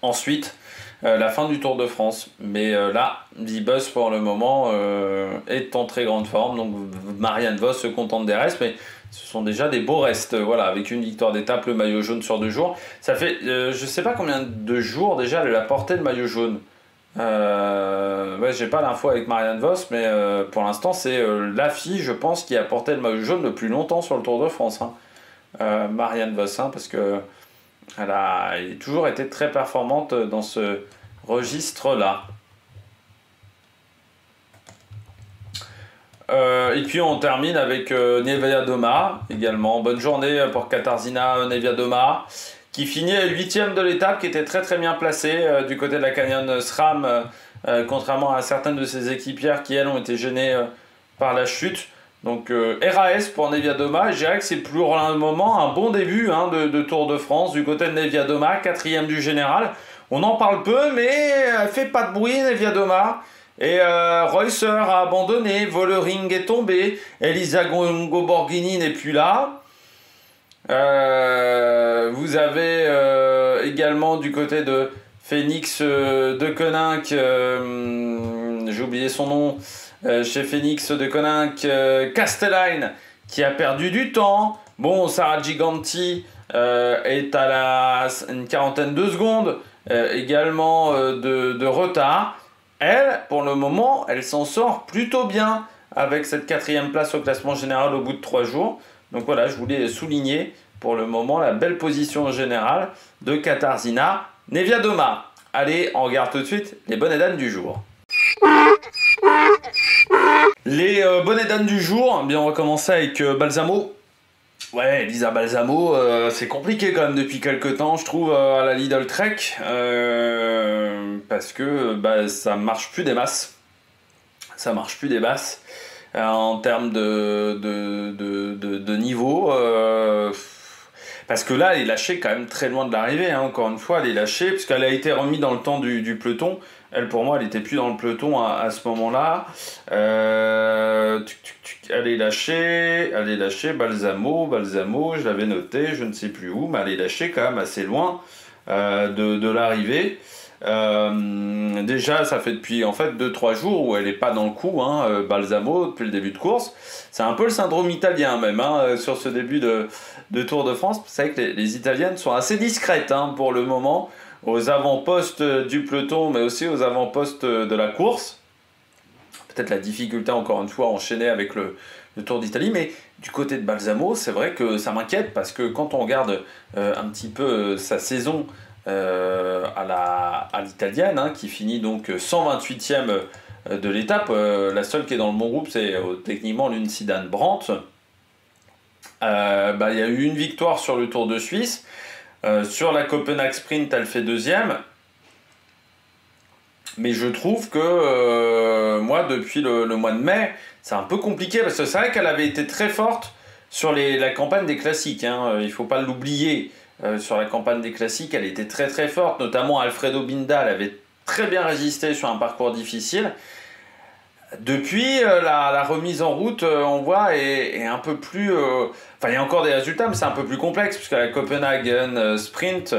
ensuite la fin du Tour de France. Mais là, Wiebes pour le moment est en très grande forme. Donc Marianne Vos se contente des restes. Mais ce sont déjà des beaux restes, voilà, avec une victoire d'étape, le maillot jaune sur 2 jours. Ça fait, je sais pas combien de jours déjà elle a porté le maillot jaune. J'ai pas l'info avec Marianne Vos, mais pour l'instant c'est la fille, je pense, qui a porté le maillot jaune le plus longtemps sur le Tour de France. Marianne Vos, parce que elle a toujours été très performante dans ce registre-là. Et puis on termine avec Niewiadoma également. Bonne journée pour Katarzyna Niewiadoma qui finit 8ème de l'étape, qui était très très bien placée du côté de la Canyon SRAM, contrairement à certaines de ses équipières qui elles ont été gênées par la chute. Donc RAS pour Niewiadoma. Je dirais que c'est pour le moment un bon début de Tour de France du côté de Niewiadoma, 4ème du général. On en parle peu, mais elle fait pas de bruit, Niewiadoma. Et Reusser a abandonné, Vollering est tombé, Elisa Longo Borghini n'est plus là. Vous avez également du côté de Phoenix de Koninck, j'ai oublié son nom, chez Phoenix de Koninck, Castelline qui a perdu du temps. Bon, Sarah Giganti est à une quarantaine de secondes également de retard. Elle, pour le moment, elle s'en sort plutôt bien avec cette 4ème place au classement général au bout de 3 jours. Donc voilà, je voulais souligner pour le moment la belle position générale de Katarzyna Niewiadoma. Allez, on regarde tout de suite les bonnes et dames du jour. Les bonnes et dames du jour, on va commencer avec Balsamo. Ouais, Elisa Balsamo, c'est compliqué quand même depuis quelques temps, je trouve, à la Lidl Trek, parce que ça marche plus des masses. Ça marche plus des masses. en termes de niveau. Parce que là, elle est lâchée quand même très loin de l'arrivée. Hein. Encore une fois, elle est lâchée, puisqu'elle a été remise dans le temps du peloton. Elle, pour moi, elle n'était plus dans le peloton à ce moment-là. Elle est lâchée. Balsamo, je l'avais noté, je ne sais plus où, mais elle est lâchée quand même assez loin de l'arrivée. Déjà, ça fait depuis en fait 2-3 jours où elle n'est pas dans le coup, hein, Balsamo, depuis le début de course. C'est un peu le syndrome italien même, hein, sur ce début de Tour de France. Vous savez que les Italiennes sont assez discrètes, hein, pour le moment, aux avant-postes du peloton, mais aussi aux avant-postes de la course. Peut-être la difficulté, encore une fois, à enchaîner avec le Tour d'Italie, mais du côté de Balsamo, c'est vrai que ça m'inquiète, parce que quand on regarde un petit peu sa saison à l'italienne, hein, qui finit donc 128e de l'étape, la seule qui est dans le bon groupe, c'est techniquement l'Uncidan Brandt. Il y a eu une victoire sur le Tour de Suisse. Sur la Copenhague Sprint, elle fait deuxième. Mais je trouve que moi, depuis le mois de mai, c'est un peu compliqué, parce que c'est vrai qu'elle avait été très forte sur la campagne des classiques, hein. Il ne faut pas l'oublier. Sur la campagne des classiques, elle était très très forte, notamment Alfredo Binda, elle avait très bien résisté sur un parcours difficile. Depuis la remise en route, on voit, est un peu plus... il y a encore des résultats, mais c'est un peu plus complexe, puisque la Copenhagen Sprint,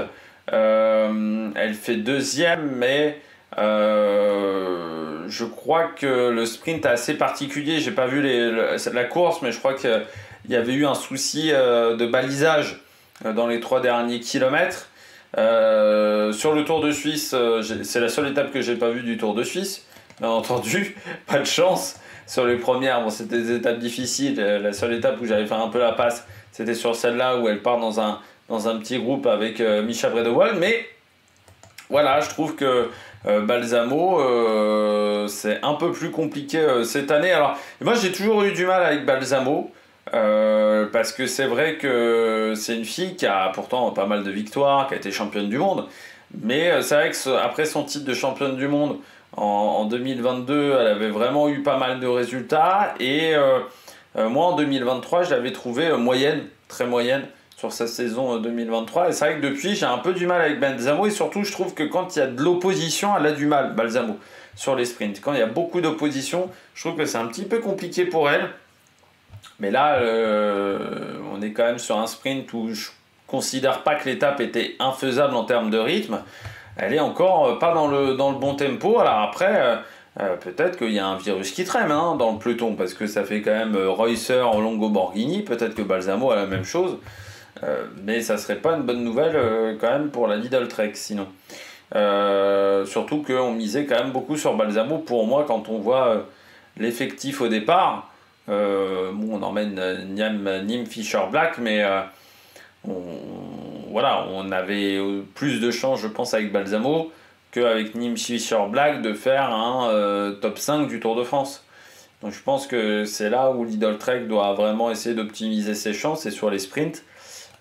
elle fait deuxième, mais je crois que le sprint est assez particulier. J'ai pas vu la course, mais je crois qu'il y avait eu un souci de balisage dans les 3 derniers kilomètres. Sur le Tour de Suisse, c'est la seule étape que j'ai pas vue du Tour de Suisse. Bien entendu, pas de chance. Sur les premières, bon, c'était des étapes difficiles. La seule étape où j'avais fait un peu la passe, c'était sur celle-là où elle part dans un petit groupe avec Mischa Bredewold. Mais voilà, je trouve que Balsamo, c'est un peu plus compliqué cette année. Alors, moi, j'ai toujours eu du mal avec Balsamo. Parce que c'est vrai que c'est une fille qui a pourtant pas mal de victoires, qui a été championne du monde. Mais c'est vrai qu'après son titre de championne du monde en 2022, elle avait vraiment eu pas mal de résultats. Et moi, en 2023, je l'avais trouvée moyenne, très moyenne, sur sa saison 2023. Et c'est vrai que depuis, j'ai un peu du mal avec Balsamo. Et surtout, je trouve que quand il y a de l'opposition, elle a du mal, Balsamo, sur les sprints. Quand il y a beaucoup d'opposition, je trouve que c'est un petit peu compliqué pour elle. Mais là, on est quand même sur un sprint où je considère pas que l'étape était infaisable en termes de rythme. Elle est encore pas dans le bon tempo. Alors après, peut-être qu'il y a un virus qui traîne, hein, dans le peloton, parce que ça fait quand même Reusser, Longo, Borghini. Peut-être que Balsamo a la même chose. Mais ça serait pas une bonne nouvelle quand même pour la Lidl Trek sinon. Surtout qu'on misait quand même beaucoup sur Balsamo. Pour moi, quand on voit l'effectif au départ... on emmène Nim Fisher Black, mais on avait plus de chance, je pense, avec Balsamo qu'avec Nim Fisher Black de faire un top 5 du Tour de France. Donc je pense que c'est là où Lidl Trek doit vraiment essayer d'optimiser ses chances, et sur les sprints.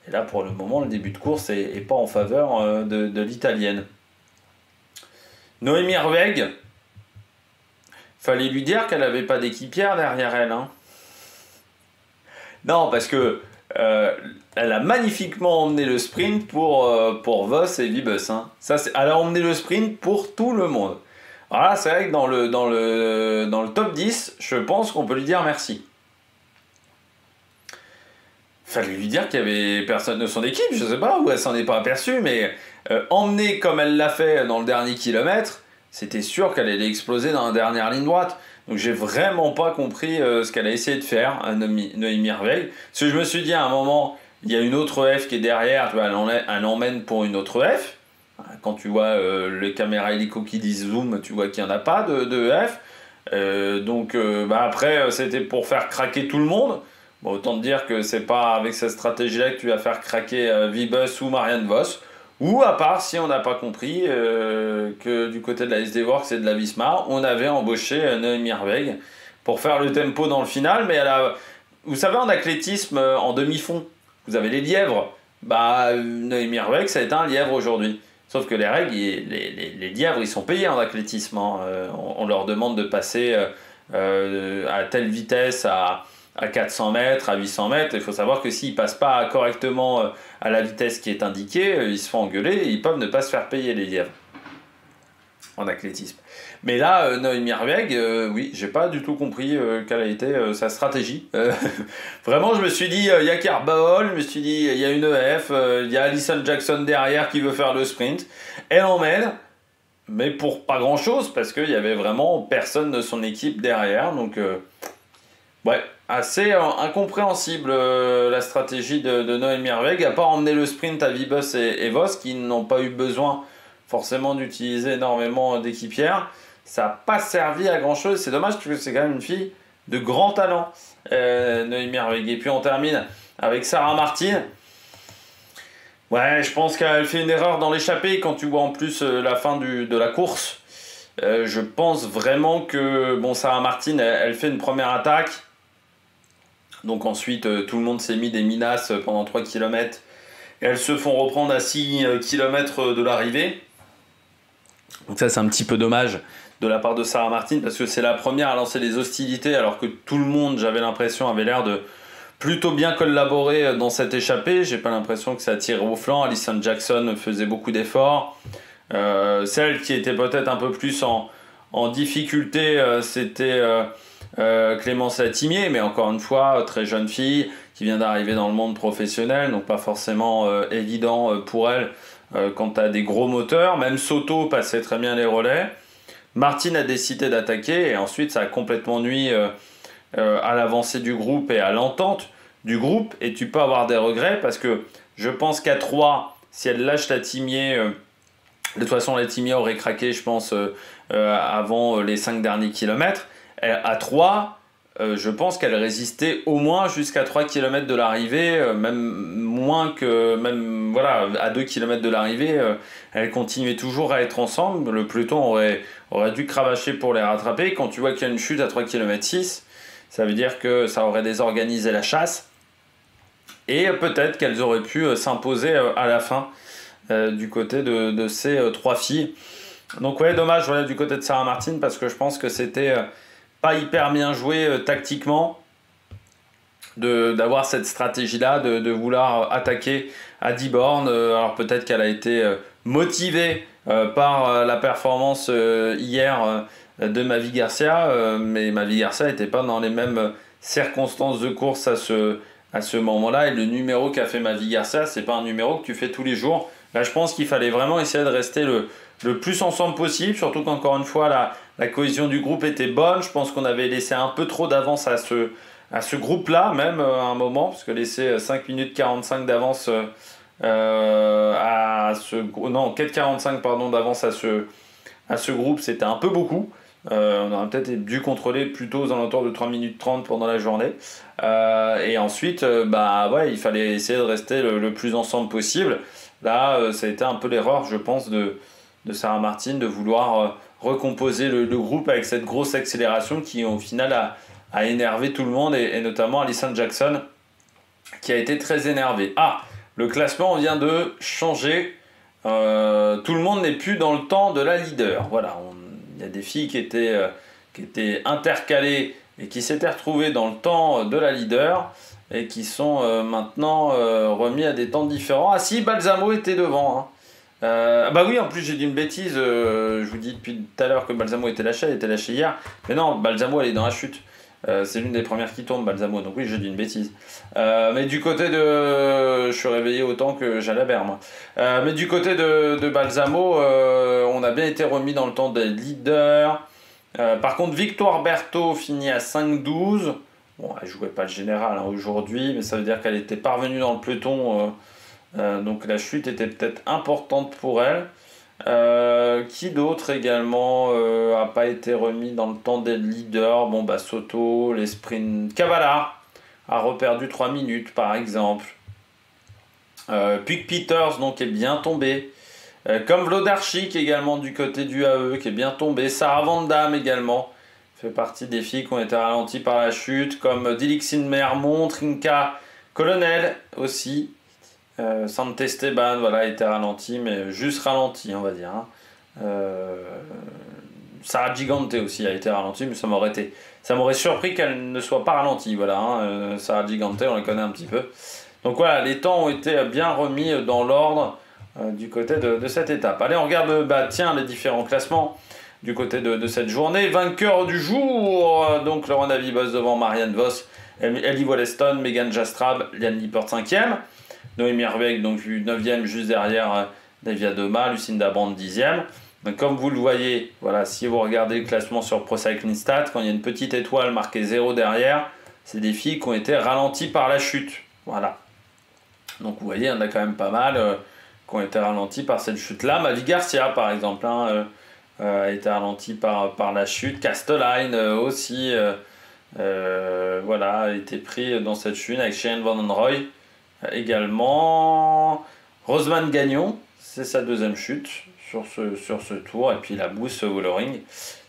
Et là, pour le moment, le début de course n'est pas en faveur de l'italienne. Noémie Herweg, fallait lui dire qu'elle n'avait pas d'équipière derrière elle, hein. Non, parce que elle a magnifiquement emmené le sprint pour Voss et Vibus, hein. Elle a emmené le sprint pour tout le monde. Alors là, c'est vrai que dans le top 10, je pense qu'on peut lui dire merci. Fallait lui dire qu'il y avait personne de son équipe, je sais pas, ou elle s'en est pas aperçue, mais emmener comme elle l'a fait dans le dernier kilomètre, c'était sûr qu'elle allait exploser dans la dernière ligne droite. Donc j'ai vraiment pas compris ce qu'elle a essayé de faire, Noémie Herweg. Parce que je me suis dit à un moment, il y a une autre F qui est derrière, tu vois, elle emmène pour une autre F. Quand tu vois les caméras hélico qui disent zoom, tu vois qu'il n'y en a pas de F. Après, c'était pour faire craquer tout le monde. Bon, autant te dire que c'est pas avec cette stratégie-là que tu vas faire craquer Vibus ou Marianne Vos. Ou à part si on n'a pas compris que du côté de la SD Works et de la Visma, on avait embauché Noémie Herweg pour faire le tempo dans le final. Mais vous savez, en athlétisme, en demi-fond, vous avez les lièvres. Noémie Herweg, ça a été un lièvre aujourd'hui. Sauf que les règles, les lièvres, ils sont payés en athlétisme, hein. On leur demande de passer à telle vitesse à 400 mètres, à 800 mètres. Il faut savoir que s'ils ne passent pas correctement à la vitesse qui est indiquée, ils se font engueuler et ils peuvent ne pas se faire payer les lièvres en athlétisme. Mais là, Noémie Herweg, oui, j'ai pas du tout compris quelle a été sa stratégie. Vraiment, je me suis dit, il y a Carball, je me suis dit, il y a une EF, il y a Alison Jackson derrière qui veut faire le sprint. Elle emmène, mais pour pas grand-chose, parce qu'il y avait vraiment personne de son équipe derrière. Donc, ouais, assez incompréhensible la stratégie de Noémie Herweg, à part emmener le sprint à Vibus et Vos, qui n'ont pas eu besoin forcément d'utiliser énormément d'équipières. Ça n'a pas servi à grand chose. C'est dommage parce que c'est quand même une fille de grand talent, Noémie Herweg. Et puis on termine avec Sarah Martin. Ouais, je pense qu'elle fait une erreur dans l'échappée quand tu vois en plus la fin de la course. Je pense vraiment que bon, Sarah Martin, elle fait une première attaque. Donc ensuite, tout le monde s'est mis des minasses pendant 3 km. Et elles se font reprendre à 6 km de l'arrivée. Donc ça, c'est un petit peu dommage de la part de Sarah Martin parce que c'est la première à lancer les hostilités alors que tout le monde, j'avais l'impression, avait l'air de plutôt bien collaborer dans cette échappée. J'ai pas l'impression que ça tire au flanc. Alison Jackson faisait beaucoup d'efforts. Celle qui était peut-être un peu plus en difficulté, c'était Clémence Latimier, mais encore une fois, très jeune fille qui vient d'arriver dans le monde professionnel, donc pas forcément évident pour elle quand tu as des gros moteurs. Même Soto passait très bien les relais. Martine a décidé d'attaquer et ensuite ça a complètement nui à l'avancée du groupe et à l'entente du groupe. Et tu peux avoir des regrets parce que je pense qu'à 3, si elle lâche Latimier, de toute façon Latimier aurait craqué, je pense, avant les 5 derniers kilomètres. À 3, je pense qu'elle résistait au moins jusqu'à 3 km de l'arrivée, même moins que, même voilà, à 2 km de l'arrivée, elle continuait toujours à être ensemble. Le peloton aurait dû cravacher pour les rattraper. Quand tu vois qu'il y a une chute à 3 km 6, ça veut dire que ça aurait désorganisé la chasse. Et peut-être qu'elles auraient pu s'imposer à la fin du côté de ces 3 filles. Donc ouais, dommage voilà, du côté de Sarah Martin parce que je pense que c'était pas hyper bien joué tactiquement d'avoir cette stratégie-là, de vouloir attaquer à 10 bornes. Alors peut-être qu'elle a été motivée par la performance hier de Mavi Garcia, mais Mavi Garcia n'était pas dans les mêmes circonstances de course à ce moment-là. Et le numéro qu'a fait Mavi Garcia, c'est pas un numéro que tu fais tous les jours. Là, je pense qu'il fallait vraiment essayer de rester le plus ensemble possible, surtout qu'encore une fois, la cohésion du groupe était bonne. Je pense qu'on avait laissé un peu trop d'avance à ce groupe-là, même à un moment, parce que laisser 5 minutes 45 d'avance non, 4,45 pardon, d'avance à ce groupe, c'était un peu beaucoup. On aurait peut-être dû contrôler plutôt aux alentours de 3 minutes 30 pendant la journée. Et ensuite, ouais, il fallait essayer de rester le plus ensemble possible. Là, ça a été un peu l'erreur, je pense, de Sarah Martin de vouloir recomposer le groupe avec cette grosse accélération qui, au final, a énervé tout le monde et notamment Alison Jackson qui a été très énervée. Ah, le classement vient de changer. Tout le monde n'est plus dans le temps de la leader. Voilà, il y a des filles qui étaient intercalées et qui s'étaient retrouvées dans le temps de la leader et qui sont maintenant remis à des temps différents. Ah si, Balsamo était devant. Hein. Bah oui, en plus j'ai dit une bêtise. Je vous dis depuis tout à l'heure que Balsamo était lâché, elle était lâchée hier. Mais non, Balsamo elle est dans la chute. C'est l'une des premières qui tombe, Balsamo. Donc oui, j'ai dit une bêtise. Mais du côté de... Je suis réveillé autant que Jalabert, moi. Mais du côté de Balsamo, on a bien été remis dans le temps des leaders. Par contre, Victoire Berthaud finit à 5-12. Bon, elle jouait pas le général aujourd'hui, mais ça veut dire qu'elle était parvenue dans le peloton. Donc la chute était peut-être importante pour elle. Qui d'autre également a pas été remis dans le temps des leaders? Bon, bah Soto, les sprints. Cavalla a reperdu 3 minutes par exemple. Puig Peters donc est bien tombé. Comme Vlodarchik également du côté du AE qui est bien tombé. Sarah Van Damme également fait partie des filles qui ont été ralenties par la chute. Comme Dilixin Mermont, Trinka Colonel aussi. Sant Esteban voilà, était ralenti, mais juste ralenti, on va dire. Hein. Sarah Gigante aussi a été ralentie, mais ça m'aurait surpris qu'elle ne soit pas ralentie. Voilà, hein. Sarah Gigante, on la connaît un petit peu. Donc voilà, les temps ont été bien remis dans l'ordre du côté de cette étape. Allez, on regarde les différents classements du côté de cette journée. Vainqueur du jour, donc Lorena Wiebes devant Marianne Vos, Ellie Wollaston, Megan Jastrab, Liane Lippert 5e. Noémie Herbeck, donc 9e, juste derrière Davia Doma, Lucinda Brand 10e. Donc, comme vous le voyez, voilà, si vous regardez le classement sur Pro Cycling Stats, quand il y a une petite étoile marquée 0 derrière, c'est des filles qui ont été ralenties par la chute. Voilà. Donc vous voyez, il y en a quand même pas mal qui ont été ralenties par cette chute-là. Mavi Garcia, par exemple, a été ralentie par la chute. Castelline aussi, voilà, a été pris dans cette chute avec Cheyenne Van Den Roy également. Rosemane Gagnon, c'est sa deuxième chute sur ce tour. Et puis la Boost Wallering,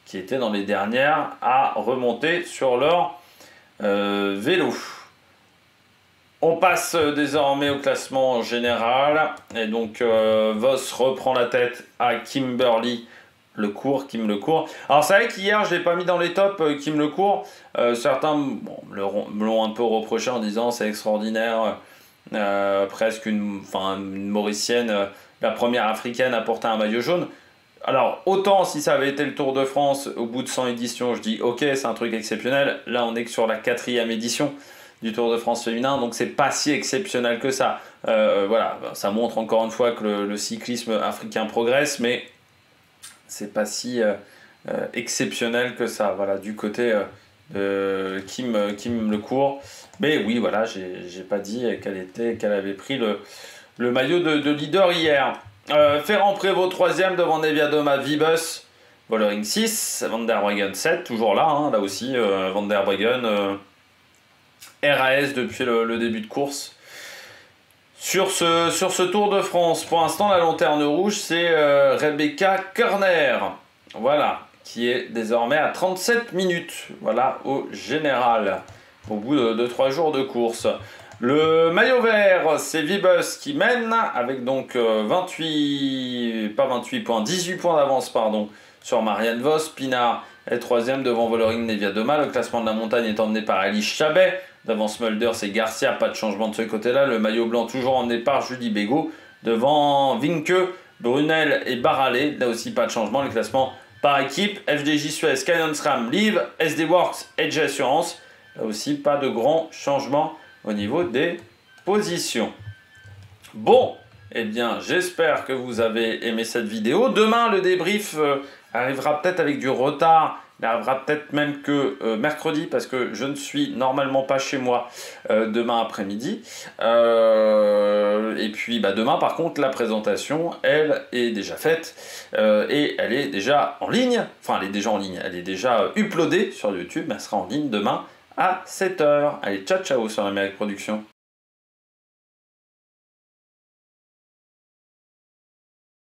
qui était dans les dernières à remonter sur leur vélo. On passe désormais au classement général. Et donc Vos reprend la tête à Kimberly Kim Lecourt. Alors c'est vrai qu'hier je ne l'ai pas mis dans les tops, Kim Lecourt. Certains me l'ont un peu reproché en disant c'est extraordinaire, presque une Mauricienne, la première africaine à porter un maillot jaune. Alors autant si ça avait été le Tour de France au bout de 100 éditions, je dis ok, c'est un truc exceptionnel. Là on est que sur la 4e édition du Tour de France féminin, donc c'est pas si exceptionnel que ça. Voilà, ça montre encore une fois que le cyclisme africain progresse, mais c'est pas si exceptionnel que ça, voilà, du côté de Kim Lecourt. Mais oui, voilà, j'ai pas dit qu'elle avait pris le maillot de leader hier. Ferrand Prévot 3e devant Nevia Doma, Wiebes, Wallering 6, Van der Breggen 7, toujours là, hein, là aussi, Van der Breggen RAS depuis le début de course. Sur ce Tour de France, pour l'instant, la lanterne rouge, c'est Rebecca Körner, voilà, qui est désormais à 37 minutes, voilà, au général, au bout de 3 jours de course. Le maillot vert, c'est Wiebes qui mène, avec donc 18 points d'avance, sur Marianne Vos. Pinard est 3e devant Wallering Nevia Doma. Le classement de la montagne est emmené par Alice Chabet. Devant Smulder, c'est Garcia, pas de changement de ce côté-là. Le maillot blanc toujours emmené par Julie Bégaud. Devant Vinke, Brunel et Barralé, là aussi pas de changement. Le classement par équipe, FDJ Suez, Canyon SRAM, Live, SD Works, Edge Assurance. Là aussi pas de grands changements au niveau des positions. Bon, eh bien j'espère que vous avez aimé cette vidéo. Demain, le débrief arrivera peut-être avec du retard. Il arrivera peut-être même que mercredi, parce que je ne suis normalement pas chez moi demain après-midi. Et puis demain, par contre, la présentation, elle est déjà faite et elle est déjà en ligne. Enfin, elle est déjà en ligne, elle est déjà uploadée sur YouTube. Elle sera en ligne demain à 7 h. Allez, ciao, ciao sur la Production.